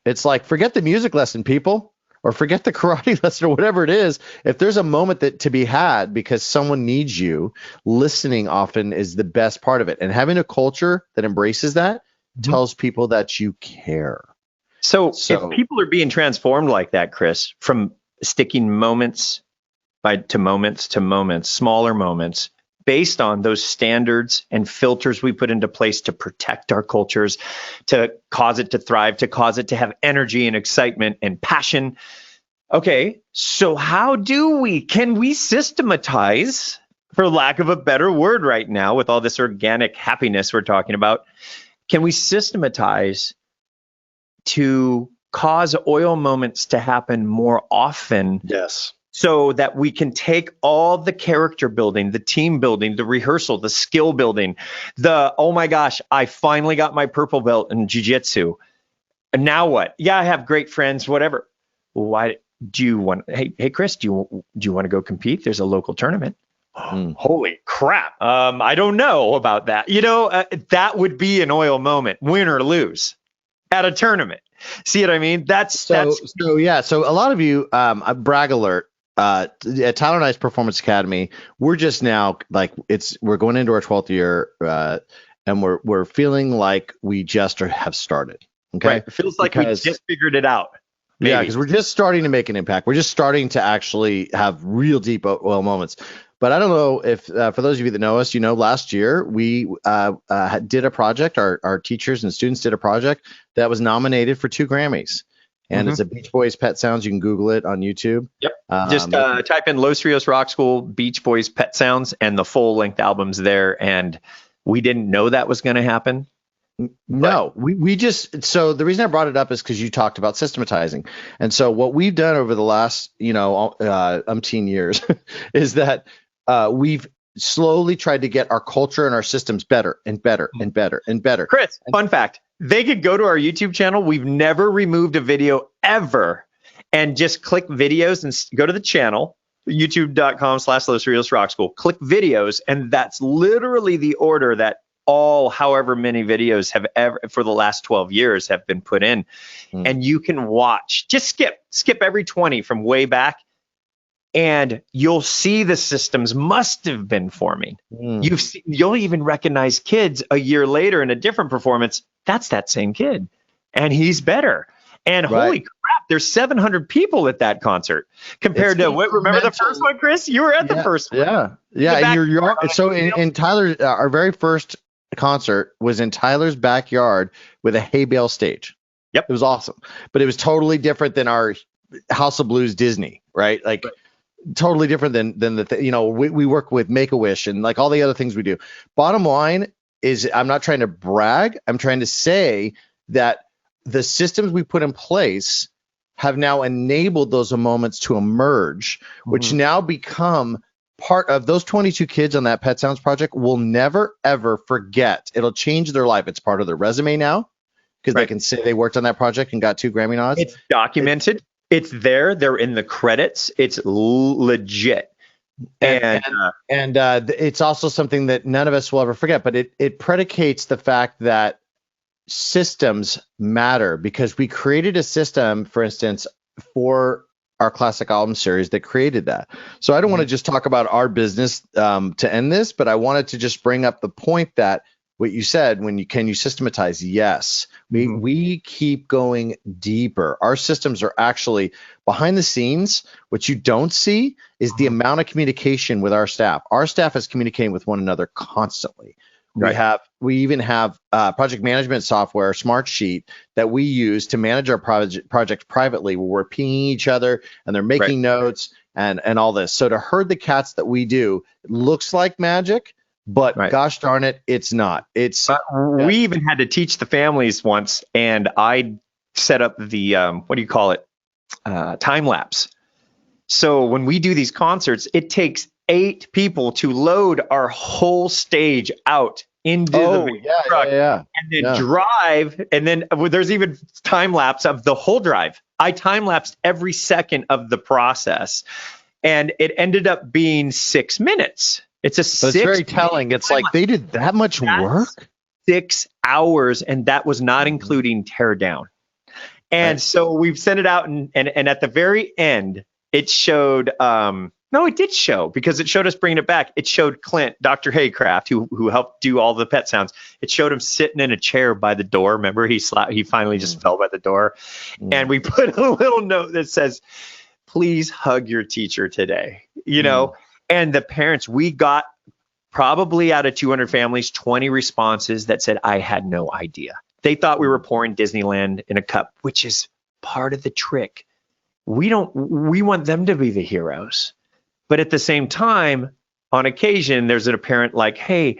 It's like, forget the music lesson, people, or forget the karate lesson or whatever it is. If there's a moment that to be had because someone needs you, listening often is the best part of it. And having a culture that embraces that tells people that you care. So if people are being transformed like that, Chris, from sticking moments to moments, smaller moments, based on those standards and filters we put into place to protect our cultures, to cause it to thrive, to cause it to have energy and excitement and passion. Okay, so can we systematize, for lack of a better word right now, with all this organic happiness we're talking about, can we systematize to cause oil moments to happen more often? Yes. So that we can take all the character building, the team building, the rehearsal, the skill building, oh my gosh, I finally got my purple belt in jiu-jitsu. And now what? Yeah, I have great friends, whatever. Why do you want, hey Chris, do you want to go compete? There's a local tournament. Holy crap. I don't know about that. That would be an oil moment, win or lose at a tournament. See what I mean? So a lot of you, a brag alert, at Tyler and I's Performance Academy, we're just now we're going into our 12th year, and we're feeling like we just have started. Okay. Right. It feels like we just figured it out. Maybe. Yeah, because we're just starting to make an impact. We're just starting to actually have real deep oil moments. But I don't know if, for those of you that know us, last year we did a project. Our teachers and students did a project that was nominated for 2 Grammys. And it's a Beach Boys Pet Sounds. You can Google it on YouTube. Yep. Just type in Los Rios Rock School, Beach Boys Pet Sounds, and the full length album's there. And we didn't know that was going to happen. No, we just, so the reason I brought it up is because you talked about systematizing. And so what we've done over the last, umpteen years is that we've slowly tried to get our culture and our systems better and better and better and better. Chris, fun fact. They could go to our YouTube channel. We've never removed a video ever, and just click videos and go to the channel, youtube.com/Los Rios Rock School, click videos. And that's literally the order that however many videos have ever for the last 12 years have been put in. And you can watch, just skip every 20 from way back. And you'll see the systems must have been forming. You'll even recognize kids a year later in a different performance. That's that same kid, and he's better. And holy crap, there's 700 people at that concert compared to what? Remember the first one, Chris? You were at the first one. Yeah. And so in Tyler, our very first concert was in Tyler's backyard with a hay bale stage. Yep, it was awesome, but it was totally different than our House of Blues Disney, right? Totally different than we work with Make-A-Wish and all the other things we do. Bottom line is, I'm not trying to brag. I'm trying to say that the systems we put in place have now enabled those moments to emerge, which now become part of those 22 kids on that Pet Sounds project will never, ever forget. It'll change their life. It's part of their resume now because they can say they worked on that project and got 2 Grammy nods. It's documented. It's there. They're in the credits. It's legit. And it's also something that none of us will ever forget, but it predicates the fact that systems matter, because we created a system, for instance, for our classic album series that created that. So I don't want to just talk about our business to end this, but I wanted to just bring up the point that what you said, can you systematize? Yes, we keep going deeper. Our systems are actually behind the scenes. What you don't see is the amount of communication with our staff. Our staff is communicating with one another constantly. We even have project management software, Smartsheet, that we use to manage our projects privately, where we're pinging each other and they're making notes and all this. So to herd the cats that we do, it looks like magic. But gosh darn it, it's not. We even had to teach the families once, and I set up the what do you call it? Time lapse. So when we do these concerts, it takes 8 people to load our whole stage out into the big truck and then drive. And then there's even time lapse of the whole drive. I time lapsed every second of the process, and it ended up being 6 minutes. It's very telling. It's like they did that much work. 6 hours, and that was not including tear down. And so we've sent it out, and at the very end, it showed. No, it did show, because it showed us bringing it back. It showed Clint, Dr. Haycraft, who helped do all the pet sounds. It showed him sitting in a chair by the door. Remember, he finally just fell by the door, and we put a little note that says, "Please hug your teacher today." And the parents, we got probably out of 200 families, 20 responses that said, "I had no idea." They thought we were pouring Disneyland in a cup, which is part of the trick. We want them to be the heroes. But at the same time, on occasion, there's a parent like, hey,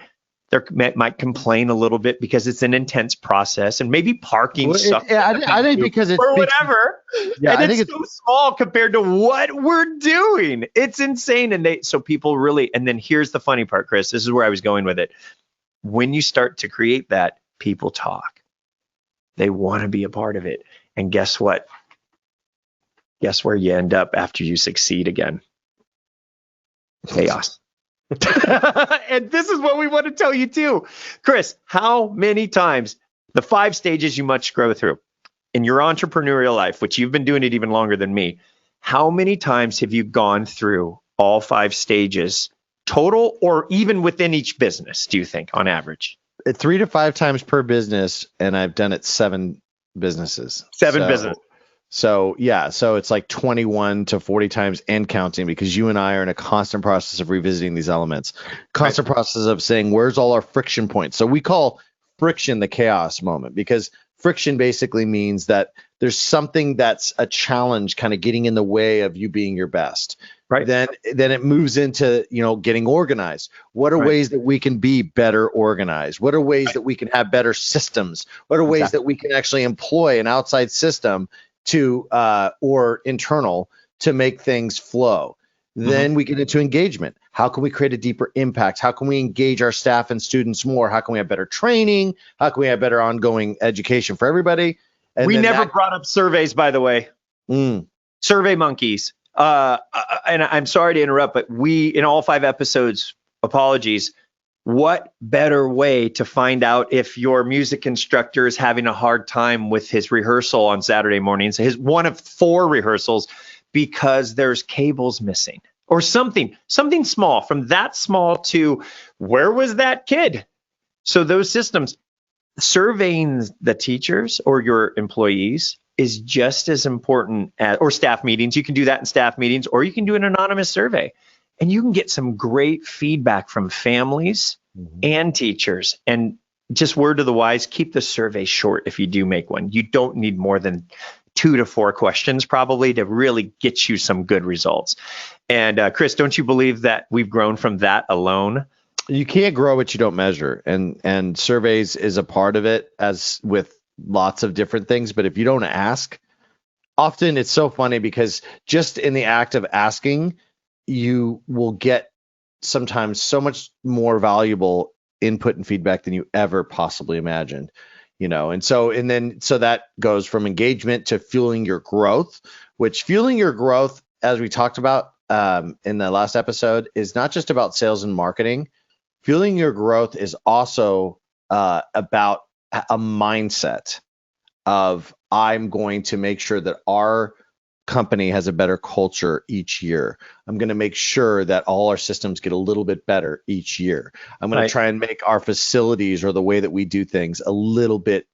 they might complain a little bit because it's an intense process, and maybe parking sucks. I think because it's or whatever. Yeah, and it's so small compared to what we're doing. It's insane. And so people really, and then here's the funny part, Chris, this is where I was going with it. When you start to create that, people talk. They want to be a part of it. And guess what? Guess where you end up after you succeed again? Chaos. And this is what we want to tell you too. Chris, how many times, the 5 stages you must grow through in your entrepreneurial life, which you've been doing it even longer than me, how many times have you gone through all 5 stages total, or even within each business, do you think, on average? 3 to 5 times per business, and I've done it 7 businesses. 7 businesses. So it's like 21 to 40 times and counting, because you and I are in a constant process of revisiting these elements, constant process of saying, where's all our friction points? So we call friction the chaos moment, because friction basically means that there's something that's a challenge kind of getting in the way of you being your best. Right. Then it moves into, getting organized. What are ways that we can be better organized? What are ways that we can have better systems? What are ways that we can actually employ an outside system to or internal to make things flow? Then we get into engagement. How can we create a deeper impact? How can we engage our staff and students more? How can we have better training? How can we have better ongoing education for everybody? And we never brought up surveys, by the way. Survey monkeys. And I'm sorry to interrupt, but we, in all 5 episodes, apologies, what better way to find out if your music instructor is having a hard time with his rehearsal on Saturday mornings, his one of 4 rehearsals, because there's cables missing or something small, from that small to where was that kid? So those systems, surveying the teachers or your employees is just as important as, or staff meetings. You can do that in staff meetings, or you can do an anonymous survey, and you can get some great feedback from families and teachers. And just word to the wise, keep the survey short if you do make one. You don't need more than 2 to 4 questions probably to really get you some good results. And Chris, don't you believe that we've grown from that alone? You can't grow what you don't measure, and surveys is a part of it, as with lots of different things. But if you don't ask, often it's so funny, because just in the act of asking, you will get sometimes so much more valuable input and feedback than you ever possibly imagined, and so that goes from engagement to fueling your growth, which fueling your growth, as we talked about in the last episode, is not just about sales and marketing. Fueling your growth is also about a mindset of, I'm going to make sure that our company has a better culture each year. I'm going to make sure that all our systems get a little bit better each year. I'm going to try and make our facilities or the way that we do things a little bit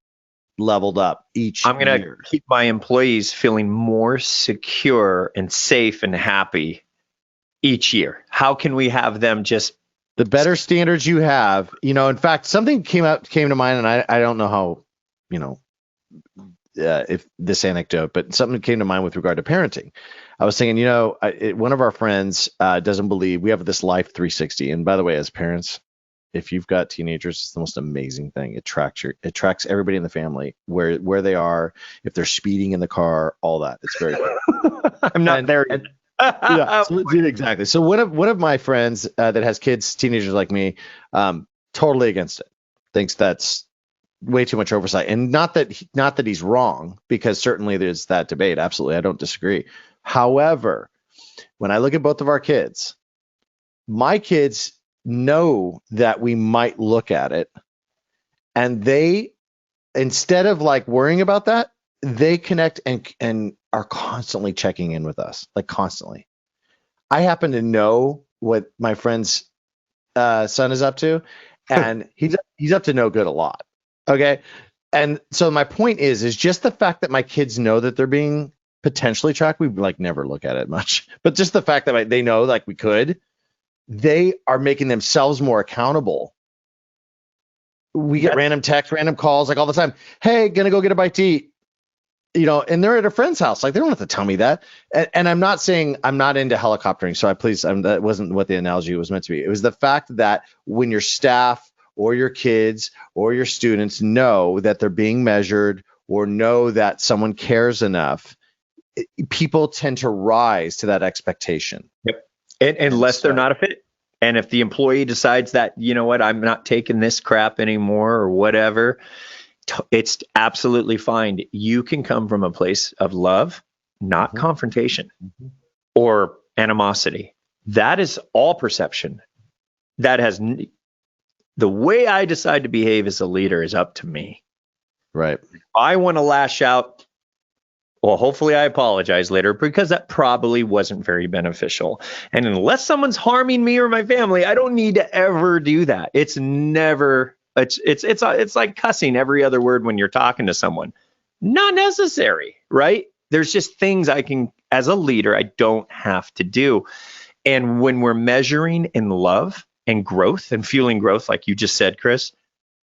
leveled up each year. I'm going to keep my employees feeling more secure and safe and happy each year. How can we have them just the better standards you have, in fact, something came to mind, and I don't know how, if this anecdote, but something came to mind with regard to parenting. I was thinking, one of our friends doesn't believe we have this Life 360. And by the way, as parents, if you've got teenagers, it's the most amazing thing. It tracks everybody in the family, where they are, if they're speeding in the car, all that. It's very cool. I'm not there yet. Yeah, so, dude, exactly. So one of my friends that has kids, teenagers like me, totally against it. Thinks that's way too much oversight, and not that he's wrong, because certainly there's that debate. Absolutely, I don't disagree. However, when I look at both of our kids, my kids know that we might look at it, and they, instead of like worrying about that, they connect and are constantly checking in with us, like constantly. I happen to know what my friend's son is up to, and he's up to no good a lot. Okay, and so my point is just the fact that my kids know that they're being potentially tracked. We like never look at it much, but just the fact that they know, like we could, they are making themselves more accountable. We get random texts, random calls, like all the time. Hey, gonna go get a bite to eat. And they're at a friend's house. Like, they don't have to tell me that. And I'm not saying I'm not into helicoptering. So that wasn't what the analogy was meant to be. It was the fact that when your staff or your kids or your students know that they're being measured or know that someone cares enough, people tend to rise to that expectation. Yep. And unless they're not a fit. And if the employee decides that, you know what, I'm not taking this crap anymore or whatever, it's absolutely fine. You can come from a place of love, not confrontation or animosity. That is all perception. That has the way I decide to behave as a leader is up to me. Right. I want to lash out. Well, hopefully I apologize later, because that probably wasn't very beneficial. And unless someone's harming me or my family, I don't need to ever do that. It's never. It's like cussing every other word when you're talking to someone. Not necessary, right? There's just things I can, as a leader, I don't have to do. And when we're measuring in love and growth and fueling growth, like you just said, Chris,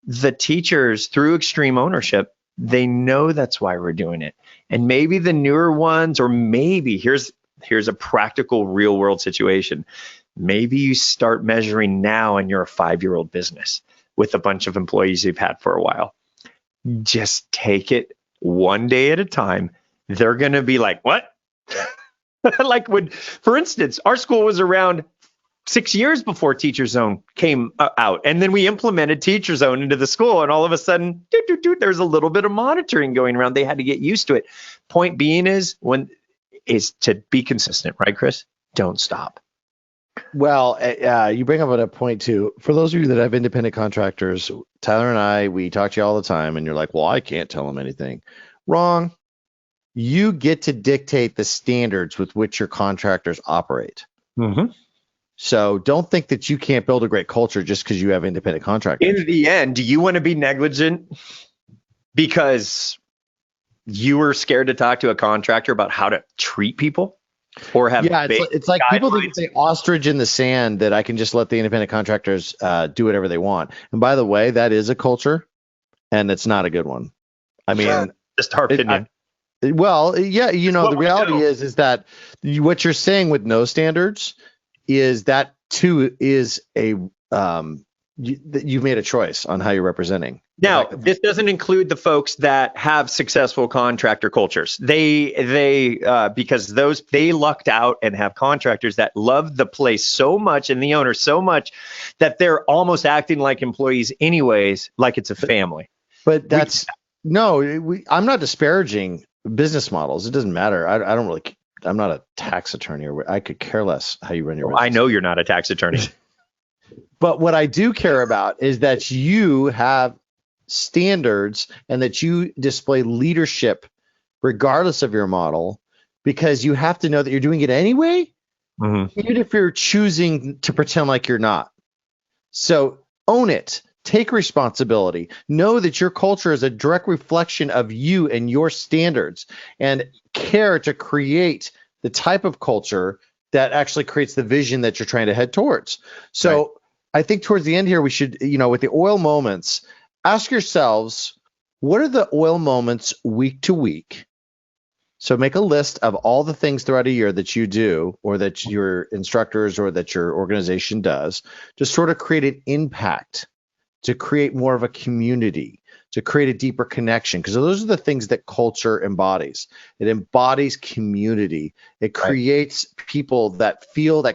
the teachers, through extreme ownership, they know that's why we're doing it. And maybe the newer ones, or maybe here's a practical real world situation. Maybe you start measuring now and you're a 5-year-old business with a bunch of employees you've had for a while. Just take it one day at a time. They're going to be like, what? Like when, for instance, our school was around 6 years before TeacherZone came out. And then we implemented TeacherZone into the school. And all of a sudden, there's a little bit of monitoring going around. They had to get used to it. Point being is to be consistent, right, Chris? Don't stop. Well, you bring up a point too. For those of you that have independent contractors, Tyler and I, we talk to you all the time, and you're like, well, I can't tell them anything. Wrong. You get to dictate the standards with which your contractors operate. Mm-hmm. So don't think that you can't build a great culture just because you have independent contractors. In the end, do you want to be negligent because you were scared to talk to a contractor about how to treat people? Or have it's like people think it's an ostrich in the sand that I can just let the independent contractors do whatever they want. And by the way, that is a culture, and it's not a good one. I mean, just our opinion. The reality is that what you're saying with no standards is that too is a you've made a choice on how you're representing. Now, this doesn't include the folks that have successful contractor cultures. They because they lucked out and have contractors that love the place so much and the owner so much that they're almost acting like employees anyways, like it's a family. But I'm not disparaging business models. It doesn't matter. I'm not a tax attorney, or I could care less how you run your business. I know you're not a tax attorney. But what I do care about is that you have standards and that you display leadership regardless of your model, because you have to know that you're doing it anyway, even if you're choosing to pretend like you're not. So own it. Take responsibility. Know that your culture is a direct reflection of you and your standards, and care to create the type of culture that actually creates the vision that you're trying to head towards. So right. I think towards the end here, we should, with the oil moments, ask yourselves, what are the oil moments week to week? So make a list of all the things throughout a year that you do, or that your instructors or that your organization does, to sort of create an impact, to create more of a community, to create a deeper connection, because those are the things that culture embodies. It embodies community. It creates people that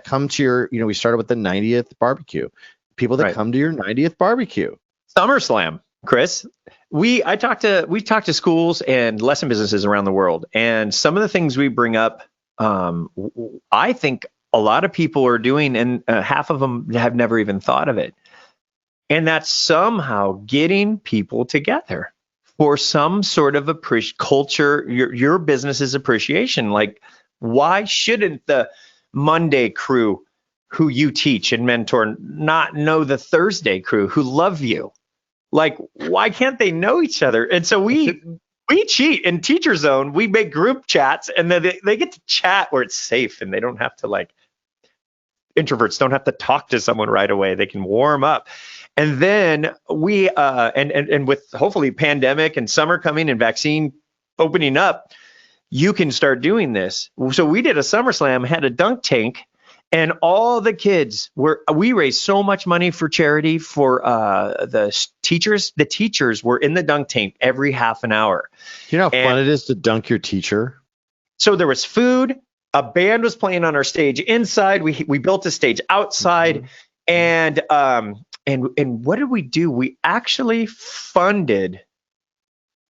come to your, we started with the 90th barbecue, people that come to your 90th barbecue. SummerSlam, Chris. We've talked to schools and lesson businesses around the world, and some of the things we bring up, I think a lot of people are doing, and half of them have never even thought of it. And that's somehow getting people together for some sort of culture, your business's appreciation. Like, why shouldn't the Monday crew who you teach and mentor not know the Thursday crew who love you? Like, why can't they know each other? And so we cheat in TeacherZone. We make group chats, and then they get to chat where it's safe, and they don't have to, introverts don't have to talk to someone right away. They can warm up. And then we, and with hopefully pandemic and summer coming and vaccine opening up, you can start doing this. So we did a SummerSlam, had a dunk tank, and all the kids we raised so much money for charity for the teachers. The teachers were in the dunk tank every half an hour. You know how fun it is to dunk your teacher? So there was food. A band was playing on our stage inside. We built a stage outside, and what did we do? We actually funded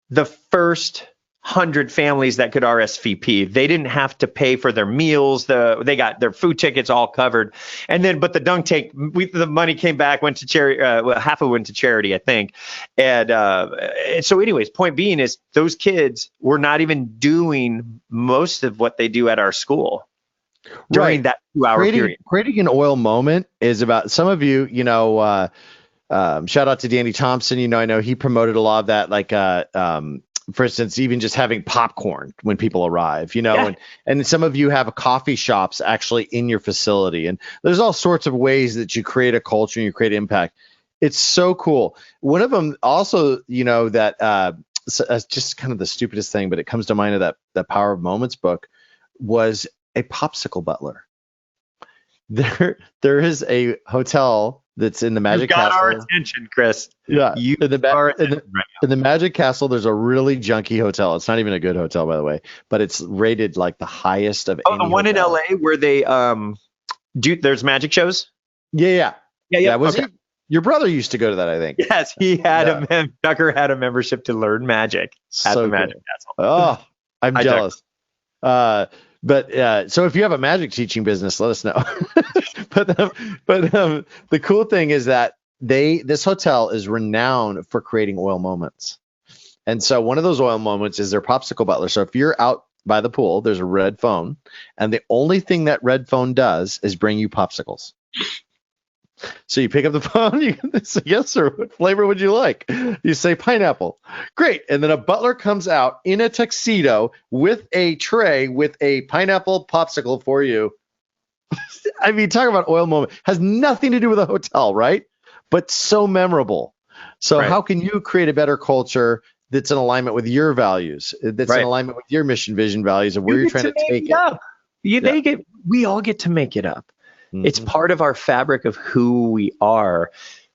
the first 100 families that could RSVP. They didn't have to pay for their meals. They got their food tickets all covered. And then, but the dunk tank, the money came back, went to charity. Half of it went to charity, I think. And so anyways, point being is those kids were not even doing most of what they do at our school during that 2-hour period. Creating an oil moment is about, some of you, shout out to Danny Thompson. I know he promoted a lot of that, for instance, even just having popcorn when people arrive, and some of you have coffee shops actually in your facility. And there's all sorts of ways that you create a culture and you create impact. It's so cool. One of them also, that just kind of the stupidest thing, but it comes to mind of that Power of Moments book, was a popsicle butler. There is a hotel that's in the Magic Castle. Got our attention, Chris. Yeah. In the Magic Castle, there's a really junky hotel. It's not even a good hotel, by the way, but it's rated like the highest of any the one hotel. in LA where they there's magic shows? Yeah. Your brother used to go to that, I think. Yes, he had Tucker had a membership to learn magic at the Magic Castle. Oh, I'm jealous. So if you have a magic teaching business, let us know. but the cool thing is that this hotel is renowned for creating oil moments. And so one of those oil moments is their popsicle butler. So if you're out by the pool, there's a red phone, and the only thing that red phone does is bring you popsicles. So you pick up the phone, you say, yes, sir, what flavor would you like? You say pineapple. Great. And then a butler comes out in a tuxedo with a tray with a pineapple popsicle for you. I mean, talk about oil moment. Has nothing to do with a hotel, right? But so memorable. So how can you create a better culture that's in alignment with your values, that's in alignment with your mission, vision, values of where you're trying to take it? We all get to make it up. It's part of our fabric of who we are.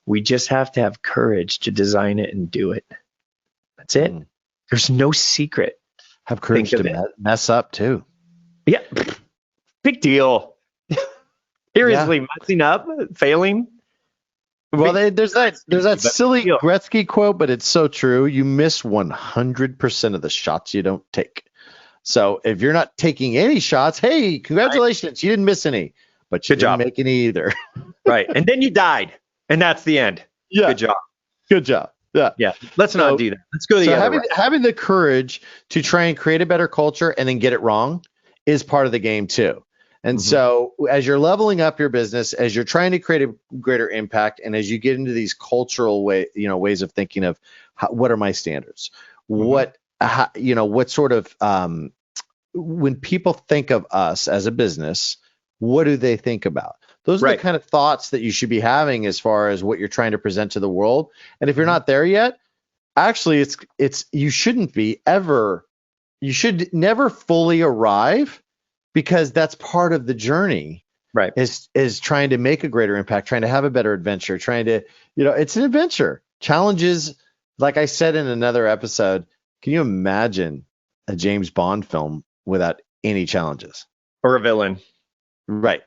We just have to have courage to design it and do it. That's it. There's no secret. Have courage to mess up too. Yeah. Big deal. Seriously, messing up, failing. Well, there's that silly Gretzky quote, but it's so true. You miss 100% of the shots you don't take. So if you're not taking any shots, hey, congratulations, you didn't miss any. But you didn't make any either. Right. And then you died. And that's the end. Yeah. Good job. Yeah. Yeah. Let's not do that. Let's go the other way. Having the courage to try and create a better culture and then get it wrong is part of the game too. And so as you're leveling up your business, as you're trying to create a greater impact, and as you get into these cultural ways of thinking of what are my standards? What sort of when people think of us as a business, what do they think about? Those are the kind of thoughts that you should be having as far as what you're trying to present to the world. And if you're not there yet, actually you shouldn't be ever. You should never fully arrive, because that's part of the journey. Right. Is trying to make a greater impact, trying to have a better adventure, trying to, it's an adventure. Challenges Like I said in another episode, can you imagine a James Bond film without any challenges? Or a villain. Right.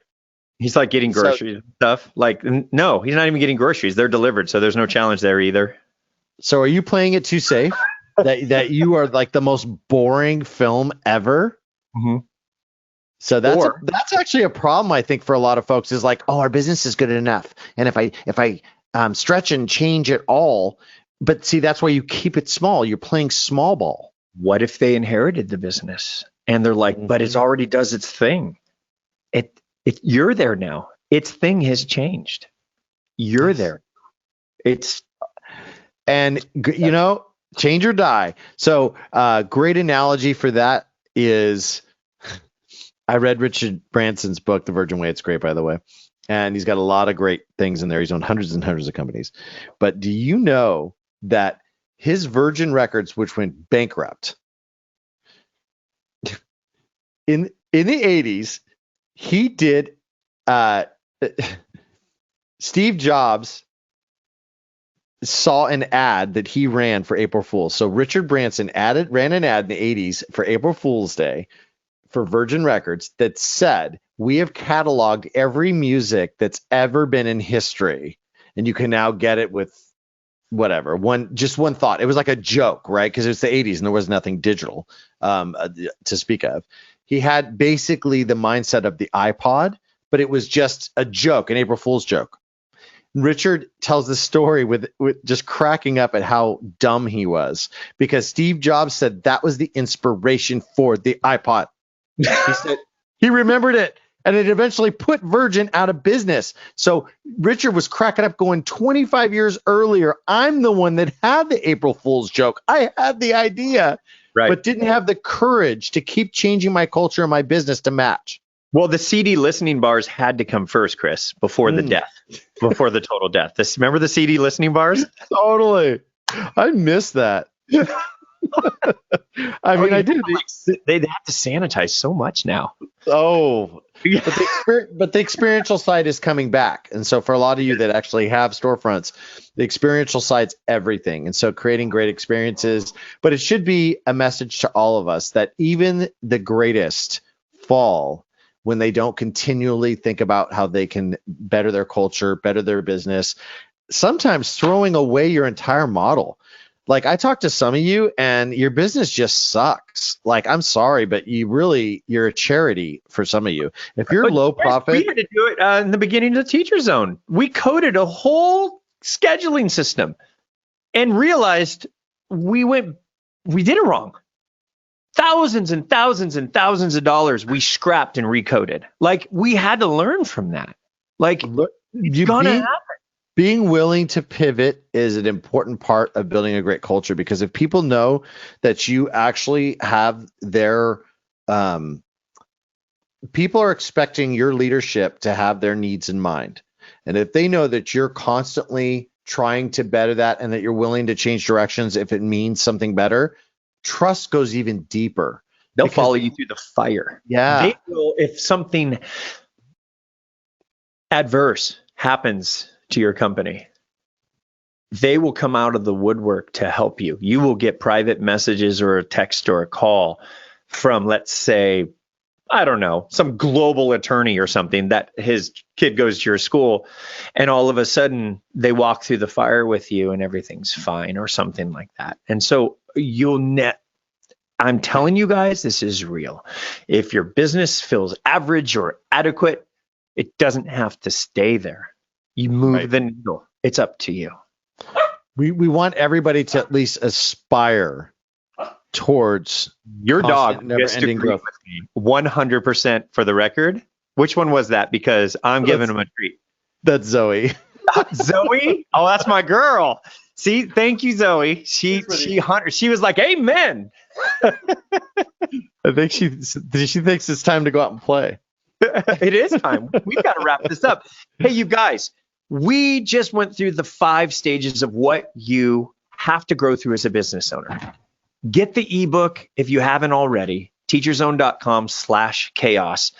He's like getting So, groceries and stuff. Like, no, he's not even getting groceries. They're delivered, so there's no challenge there either. so are you playing it too safe? that you are like the most boring film ever? Mm-hmm. So that's actually a problem, I think, for a lot of folks is like, oh, our business is good enough. And if I stretch and change it all, but see, that's why you keep it small. You're playing small ball. What if they inherited the business and they're like, but it already does its thing. You're there now. Its thing has changed. You're there. And change or die. So great analogy for that is I read Richard Branson's book, The Virgin Way. It's great, by the way. And he's got a lot of great things in there. He's owned hundreds and hundreds of companies. But do you know that his Virgin Records, which went bankrupt in the 80s, he did Steve Jobs saw an ad that he ran for April Fool's. So Richard Branson ran an ad in the 80s for April Fool's Day for Virgin Records that said, we have cataloged every music that's ever been in history, and you can now get it with whatever, one thought. It was like a joke, right? Because it's the 80s and there was nothing digital to speak of. He had basically the mindset of the iPod, but it was just a joke, an April Fool's joke. Richard tells the story with just cracking up at how dumb he was, because Steve Jobs said that was the inspiration for the iPod. He said he remembered it, and it eventually put Virgin out of business. So Richard was cracking up going, 25 years earlier, I'm the one that had the April Fool's joke. I had the idea, right, but didn't have the courage to keep changing my culture and my business to match. Well, the CD listening bars had to come first, Chris, before the death, before the total death. Remember the CD listening bars? Totally. I miss that. I mean, I do. They have to sanitize so much now. Oh, but the experiential side is coming back. And so for a lot of you that actually have storefronts, the experiential side's everything. And so creating great experiences, but it should be a message to all of us that even the greatest fall when they don't continually think about how they can better their culture, better their business, sometimes throwing away your entire model. Like, I talked to some of you and your business just sucks. Like, I'm sorry, but you're a charity for some of you. If you're low profit. We had to do it in the beginning of the TeacherZone. We coded a whole scheduling system and realized we did it wrong. Thousands and thousands and thousands of dollars we scrapped and recoded. Like, we had to learn from that. Like, it's gonna happen. Being willing to pivot is an important part of building a great culture, because if people know that you actually have people are expecting your leadership to have their needs in mind. And if they know that you're constantly trying to better that and that you're willing to change directions if it means something better, trust goes even deeper. They'll follow you through the fire. Yeah. They will, if something adverse happens to your company, they will come out of the woodwork to help you. You will get private messages or a text or a call from, let's say, I don't know, some global attorney or something that his kid goes to your school, and all of a sudden they walk through the fire with you and everything's fine or something like that. And so I'm telling you guys, this is real. If your business feels average or adequate, it doesn't have to stay there. You move the needle. It's up to you. We want everybody to at least aspire towards your dog. Never-ending growth. 100% for the record. Which one was that? Because I'm giving him a treat. That's Zoe. Zoe? Oh, that's my girl. See, thank you, Zoe. She was like, amen. I think she thinks it's time to go out and play. It is time. We've got to wrap this up. Hey, you guys, we just went through the 5 stages of what you have to grow through as a business owner. Get the ebook if you haven't already, teacherzone.com/chaos.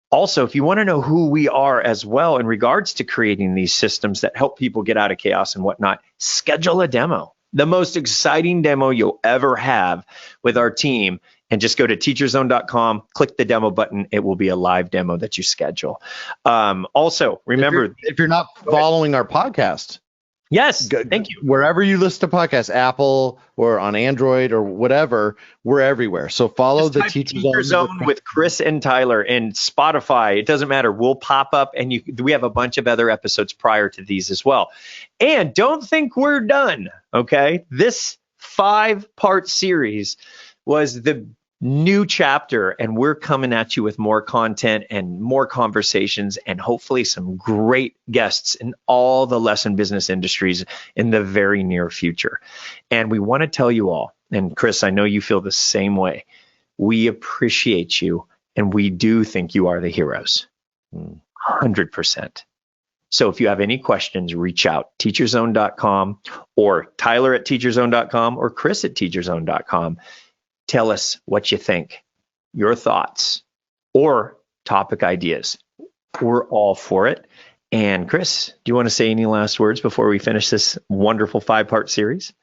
Also, if you want to know who we are as well in regards to creating these systems that help people get out of chaos and whatnot, schedule a demo. the most exciting demo you'll ever have with our team. And just go to teacherzone.com, click the demo button. It will be a live demo that you schedule. Also, remember, if you're not following our podcast, yes, thank you. Wherever you listen to podcasts, Apple or on Android or whatever, we're everywhere. So follow the TeacherZone with Chris and Tyler and Spotify. It doesn't matter. We'll pop up, and we have a bunch of other episodes prior to these as well. And don't think we're done, okay? This 5-part series was the new chapter, and we're coming at you with more content and more conversations and hopefully some great guests in all the lesson business industries in the very near future. And we want to tell you all, and Chris, I know you feel the same way. We appreciate you, and we do think you are the heroes. 100%. So if you have any questions, reach out, teacherzone.com or Tyler at teacherzone.com or Chris at teacherzone.com. Tell us what you think, your thoughts, or topic ideas. We're all for it. And Chris, do you want to say any last words before we finish this wonderful 5-part series?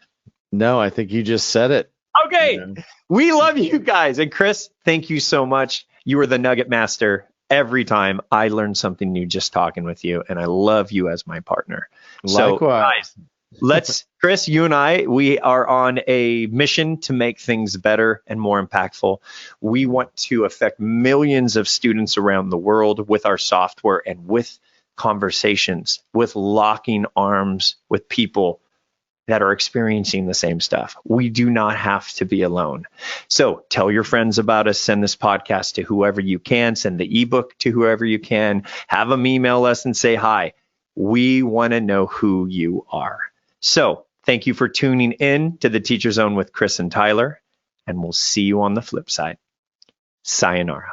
No, I think you just said it. Okay. Yeah. We love you guys. And Chris, thank you so much. You are the nugget master. Every time I learn something new just talking with you, and I love you as my partner. Likewise. So, guys, Chris, you and we are on a mission to make things better and more impactful. We want to affect millions of students around the world with our software and with conversations, with locking arms with people that are experiencing the same stuff. We do not have to be alone. So tell your friends about us, send this podcast to whoever you can, send the ebook to whoever you can, have them email us and say hi. We want to know who you are. So thank you for tuning in to the Teacher Zone with Chris and Tyler, and we'll see you on the flip side. Sayonara.